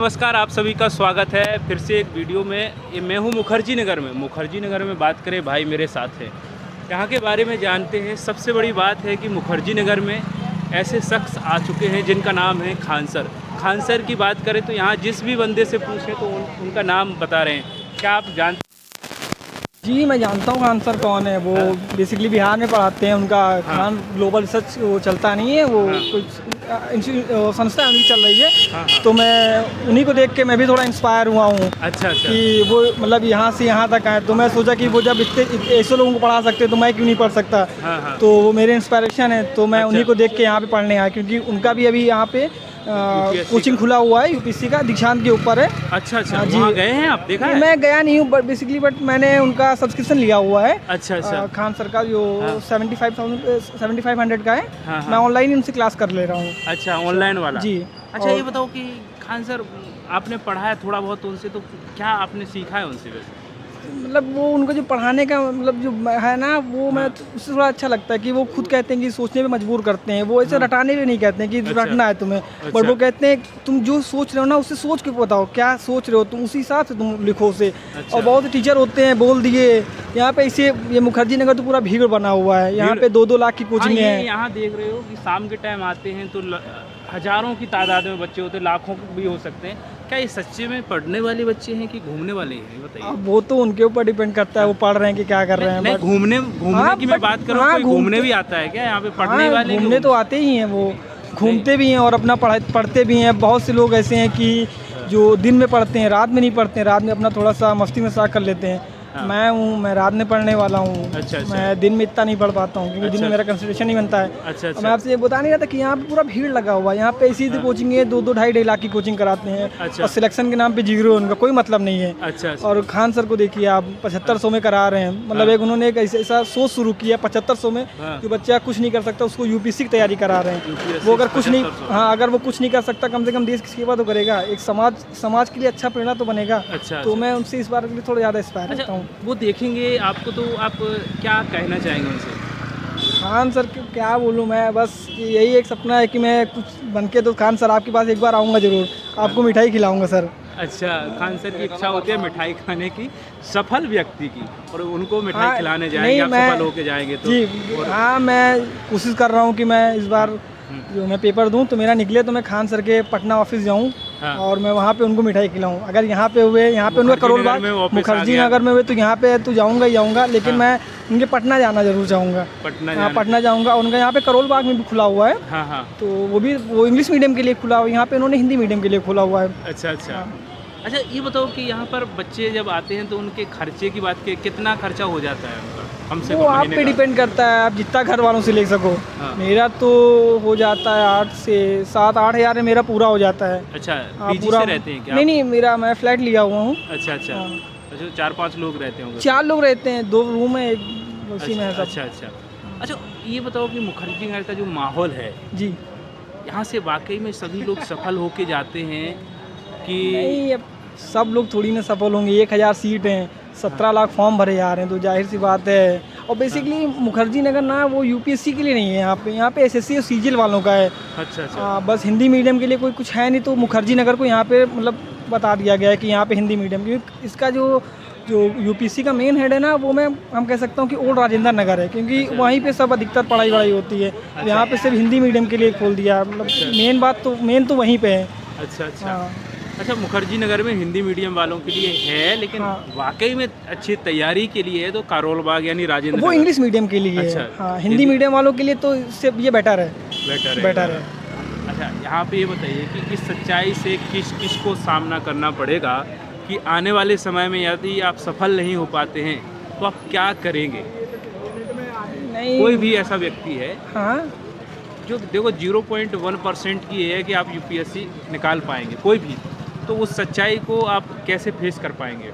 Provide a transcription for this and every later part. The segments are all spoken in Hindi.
नमस्कार, आप सभी का स्वागत है फिर से एक वीडियो में। मैं हूँ मुखर्जी नगर में बात करें भाई मेरे साथ है। यहाँ के बारे में जानते हैं। सबसे बड़ी बात है कि मुखर्जी नगर में ऐसे शख्स आ चुके हैं जिनका नाम है खान सर की बात करें तो यहाँ जिस भी बंदे से पूछें तो उनका नाम बता रहे हैं। क्या आप जानते? जी मैं जानता हूँ खान सर कौन है। वो बेसिकली बिहार में पढ़ाते हैं। उनका खान ग्लोबल रिसर्च वो चलता नहीं है, वो कुछ संस्था उनकी चल रही है। तो मैं उन्हीं को देख के मैं भी थोड़ा इंस्पायर हुआ हूँ। अच्छा। कि वो मतलब यहाँ से यहाँ तक आए, तो मैं सोचा कि वो जब इतने ऐसे लोगों को पढ़ा सकते तो मैं क्यों नहीं पढ़ सकता। तो वो मेरे इंस्पायरेशन है, तो मैं उन्हीं को देख के यहाँ पे पढ़ने आया, क्योंकि उनका भी अभी यहाँ पे कोचिंग खुला हुआ है यूपीएससी का, दीक्षांत के ऊपर है। अच्छा जी, वहाँ गए हैं आप? देखा है? मैं गया नहीं हूँ बेसिकली, बट मैंने उनका सब्सक्रिप्शन लिया हुआ है। अच्छा खान सर का जो 7500 का है। मैं ऑनलाइन ही उनसे क्लास कर ले रहा हूँ। अच्छा, ऑनलाइन वाला जी। अच्छा, ये बताओ कि खान सर आपने पढ़ा है थोड़ा बहुत उनसे, तो क्या आपने सीखा है उनसे? वैसे मतलब वो उनको जो पढ़ाने का मतलब जो है ना, वो मैं उससे थोड़ा अच्छा लगता है कि वो खुद कहते हैं कि सोचने पे मजबूर करते हैं। वो ऐसे रटाने पे नहीं कहते हैं कि रटना है तुम्हें, बट वो कहते हैं तुम जो सोच रहे हो ना उससे सोच के बताओ क्या सोच रहे हो तुम, उसी हिसाब से तुम लिखो उसे। और बहुत से टीचर होते हैं बोल दिए यहाँ पे। इसे ये मुखर्जी नगर तो पूरा भीड़ बना हुआ है। यहाँ पे 2-2 लाख की कोचिंग है। यहाँ देख रहे हो कि शाम के टाइम आते हैं तो हजारों की तादाद में बच्चे होते हैं, लाखों भी हो सकते हैं। क्या ये सच्चे में पढ़ने वाले बच्चे हैं कि घूमने वाले हैं? बताइए। अब वो तो उनके ऊपर डिपेंड करता है, वो पढ़ रहे हैं कि क्या कर रहे हैं। नहीं, घूमने की मैं बात करूँ, कोई घूमने भी आता है क्या यहाँ पे? पढ़ने वाले घूमने तो आते ही हैं, वो घूमते भी हैं और अपना पढ़ते भी हैं। बहुत से लोग ऐसे हैं कि जो दिन में पढ़ते हैं, रात में नहीं पढ़ते हैं। रात में अपना थोड़ा सा मस्ती मजाक कर लेते हैं। मैं रात में पढ़ने वाला हूँ। अच्छा। मैं दिन में इतना नहीं पढ़ पाता हूँ, क्योंकि दिन में मेरा कंसंट्रेशन नहीं बनता है। अच्छा। मैं आपसे ये बता नहीं रहा था कि यहाँ पे पूरा भीड़ लगा हुआ है। यहाँ पे ऐसी कोचिंग है, 2-2 ढाई लाख की कोचिंग कराते हैं। और सिलेक्शन के नाम पे जीरो, उनका कोई मतलब नहीं है। अच्छा। और खान सर को देखिए आप 7500 में करा रहे हैं। मतलब एक उन्होंने एक ऐसा सोच शुरू किया 7500 में कि बच्चा कुछ नहीं कर सकता, उसको यूपीएससी की तैयारी करा रहे हैं। वो अगर कुछ नहीं अगर वो कुछ नहीं कर सकता, कम से कम देश की सेवा तो करेगा, एक समाज के लिए अच्छा प्रेरणा तो बनेगा। तो मैं उनसे इस बार के लिए थोड़ा ज़्यादा इंस्पायर रहता हूँ। वो देखेंगे आपको तो आप क्या कहना चाहेंगे उनसे? खान सर को क्या बोलूँ मैं, बस यही एक सपना है कि मैं कुछ बनके तो खान सर आपके पास एक बार आऊँगा ज़रूर, आपको मिठाई खिलाऊँगा सर। अच्छा, खान सर की इच्छा होती है मिठाई खाने की, सफल व्यक्ति की, और उनको मिठाई खिलाने जाएंगे, आप सफल होके जाएंगे तो? जी हाँ, मैं कोशिश कर रहा हूँ कि मैं इस बार जो मैं पेपर दूं तो मेरा निकले तो मैं खान सर के पटना ऑफिस जाऊं और मैं वहाँ पे उनको मिठाई खिलाऊं। अगर यहाँ पे हुए, यहाँ पे उनका करोल बाग मुखर्जी नगर में हुए तो यहाँ पे तो जाऊँगा ही जाऊँगा, लेकिन मैं उनके पटना जाना जरूर चाहूँगा। पटना जाऊँगा। उनका यहाँ पे करोल बाग में भी खुला हुआ है। तो वो इंग्लिश मीडियम के लिए खुला हुआ है, यहाँ पे उन्होंने हिंदी मीडियम के लिए खुला हुआ है। अच्छा, ये बताओ कि यहाँ पर बच्चे जब आते हैं तो उनके खर्चे की बात की, कितना खर्चा हो जाता है उनका? हमसे वो आप पे डिपेंड करता है, आप जितना घर वालों से ले सको। मेरा तो हो जाता है 8 से 7-8 हज़ार में मेरा पूरा हो जाता है। अच्छा, पीजी से रहते हैं क्या? नहीं, मैं फ्लैट लिया हुआ हूँ। अच्छा। 4-5 लोग रहते होंगे? 4 लोग रहते हैं, 2 रूम है, एक उसी में है सब। अच्छा, ये बताओ कि मुखर्जी नगर का जो माहौल है जी, यहाँ से वाकई में सभी लोग सफल होके जाते हैं कि नहीं? अब सब लोग थोड़ी ना सफल होंगे। 1000 सीट हैं, 17 लाख फॉर्म भरे जा रहे हैं, तो जाहिर सी बात है। और बेसिकली मुखर्जी नगर ना वो यूपीएससी के लिए नहीं है, यहाँ पे एसएससी और सीजीएल वालों का है। अच्छा। बस हिंदी मीडियम के लिए कोई कुछ है नहीं, तो मुखर्जी नगर को यहाँ पे मतलब बता दिया गया है कि यहाँ पे हिंदी मीडियम, क्योंकि इसका जो यूपीएससी का मेन हेड है ना, वो हम कह सकता हूँ कि ओल्ड राजेंद्र नगर है, क्योंकि वहीं पे सब अधिकतर पढ़ाई होती है। यहाँ पे सिर्फ हिंदी मीडियम के लिए खोल दिया, मतलब मेन तो वहीं पे है। अच्छा, मुखर्जी नगर में हिंदी मीडियम वालों के लिए है, लेकिन वाकई में अच्छी तैयारी के लिए है तो कारोल बाग यानी राजेंद्र वो इंग्लिश मीडियम के लिए है। हिंदी मीडियम वालों के लिए तो इससे ये बेटर है। अच्छा, यहाँ पे ये बताइए कि इस सच्चाई से किस को सामना करना पड़ेगा कि आने वाले समय में यदि आप सफल नहीं हो पाते हैं तो आप क्या करेंगे? नहीं, कोई भी ऐसा व्यक्ति है जो देखो 0.1% की है कि आप यूपीएससी निकाल पाएंगे, कोई भी, तो उस सच्चाई को आप कैसे फेस कर पाएंगे?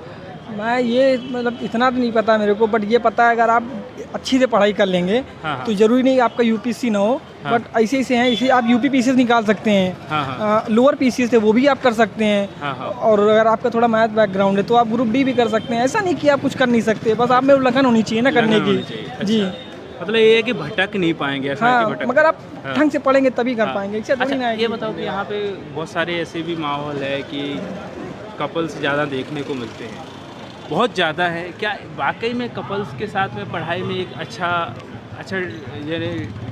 मैं ये मतलब इतना तो नहीं पता मेरे को, बट ये पता है अगर आप अच्छी से पढ़ाई कर लेंगे तो जरूरी नहीं आपका यूपीएससी ना हो, बट ऐसे हैं, इसे आप यूपी पीसीएस निकाल सकते हैं। लोअर पीसीएस है वो भी आप कर सकते हैं। और अगर आपका थोड़ा मैथ बैकग्राउंड है तो आप ग्रुप डी भी कर सकते हैं। ऐसा नहीं कि आप कुछ कर नहीं सकते, बस आप में लगन होनी चाहिए ना करने की। जी, मतलब ये है कि भटक नहीं पाएंगे ऐसा। मगर आप ढंग से पढ़ेंगे तभी कर पाएंगे। इससे थोड़ी ना है ये बताओ कि यहाँ पे बहुत सारे ऐसे भी माहौल है कि कपल्स ज़्यादा देखने को मिलते हैं, बहुत ज़्यादा है, क्या वाकई में कपल्स के साथ में पढ़ाई में एक अच्छा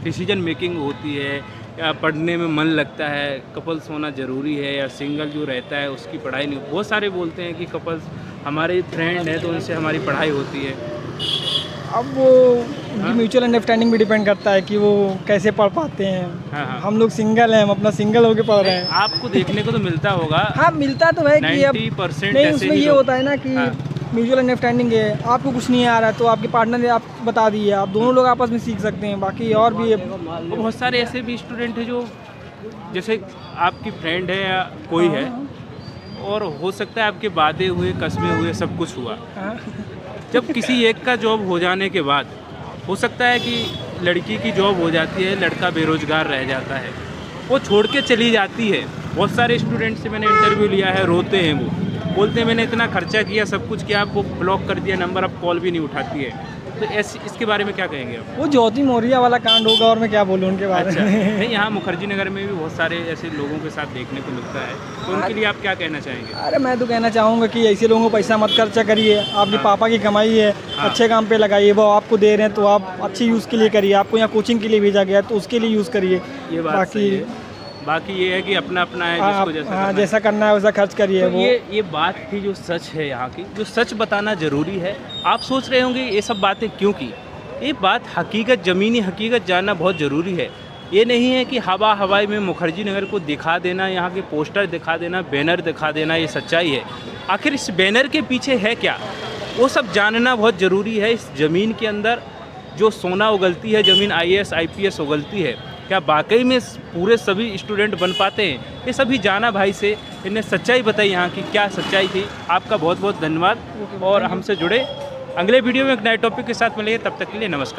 डिसीजन मेकिंग होती है, या पढ़ने में मन लगता है, कपल्स होना ज़रूरी है, या सिंगल जो रहता है उसकी पढ़ाई नहीं? बहुत सारे बोलते हैं कि कपल्स हमारे फ्रेंड हैं तो उनसे हमारी पढ़ाई होती है। अब वो उनकी म्यूचुअल अंडरस्टैंडिंग भी डिपेंड करता है कि वो कैसे पढ़ पाते हैं। हाँ। हम लोग सिंगल हैं, हम अपना सिंगल होके पढ़ रहे हैं। आपको देखने को तो मिलता होगा। हाँ मिलता तो है कि अब 90% नहीं, ऐसे उसमें ही ये लोग- होता है ना कि म्यूचुअल अंडरस्टैंडिंग है, आपको कुछ नहीं आ रहा है तो आपके पार्टनर ने आप बता दिए, आप दोनों लोग आपस में सीख सकते हैं। बाकी और भी बहुत सारे ऐसे भी स्टूडेंट हैं जो जैसे आपकी फ्रेंड है या कोई है, और हो सकता है आपके वादे हुए, कस्में हुए, सब कुछ हुआ, जब किसी एक का जॉब हो जाने के बाद हो सकता है कि लड़की की जॉब हो जाती है, लड़का बेरोजगार रह जाता है, वो छोड़ के चली जाती है। बहुत सारे स्टूडेंट से मैंने इंटरव्यू लिया है, रोते हैं, वो बोलते हैं मैंने इतना खर्चा किया, सब कुछ किया, आपको ब्लॉक कर दिया नंबर, अब कॉल भी नहीं उठाती है। तो इसके बारे में क्या कहेंगे आप? वो ज्योति मौर्या वाला कांड होगा और मैं क्या बोलूँ उनके बारे अच्छा, में। नहीं, यहाँ मुखर्जी नगर में भी बहुत सारे ऐसे लोगों के साथ देखने को मिलता है, तो उनके लिए आप क्या कहना चाहेंगे? अरे मैं तो कहना चाहूँगा कि ऐसे लोगों को पैसा मत खर्चा करिए, आपके पापा की कमाई है, अच्छे काम पे लगाइए, वो आपको दे रहे हैं तो आप अच्छे यूज़ के लिए करिए। आपको यहाँ कोचिंग के लिए भेजा गया है तो उसके लिए यूज़ करिए। ये बात सही है। बाकी ये है कि अपना अपना है, जिसको जैसा हाँ जैसा करना है वैसा खर्च करिए। तो वो ये बात थी जो सच है यहाँ की, जो सच बताना ज़रूरी है। आप सोच रहे होंगे ये सब बातें क्यों की, ये बात हकीकत, ज़मीनी हकीकत जानना बहुत ज़रूरी है। ये नहीं है कि हवाई में मुखर्जी नगर को दिखा देना, यहाँ के पोस्टर दिखा देना, बैनर दिखा देना, ये सच्चाई है। आखिर इस बैनर के पीछे है क्या, वो सब जानना बहुत ज़रूरी है। इस ज़मीन के अंदर जो सोना उगलती है, ज़मीन IAS IPS उगलती है, क्या वाकई में पूरे सभी स्टूडेंट बन पाते हैं? ये सभी जाना भाई से, इन्हें सच्चाई बताई, यहाँ की क्या सच्चाई थी। आपका बहुत बहुत धन्यवाद, और हमसे जुड़े। अगले वीडियो में एक नए टॉपिक के साथ मिलेंगे, तब तक के लिए नमस्कार।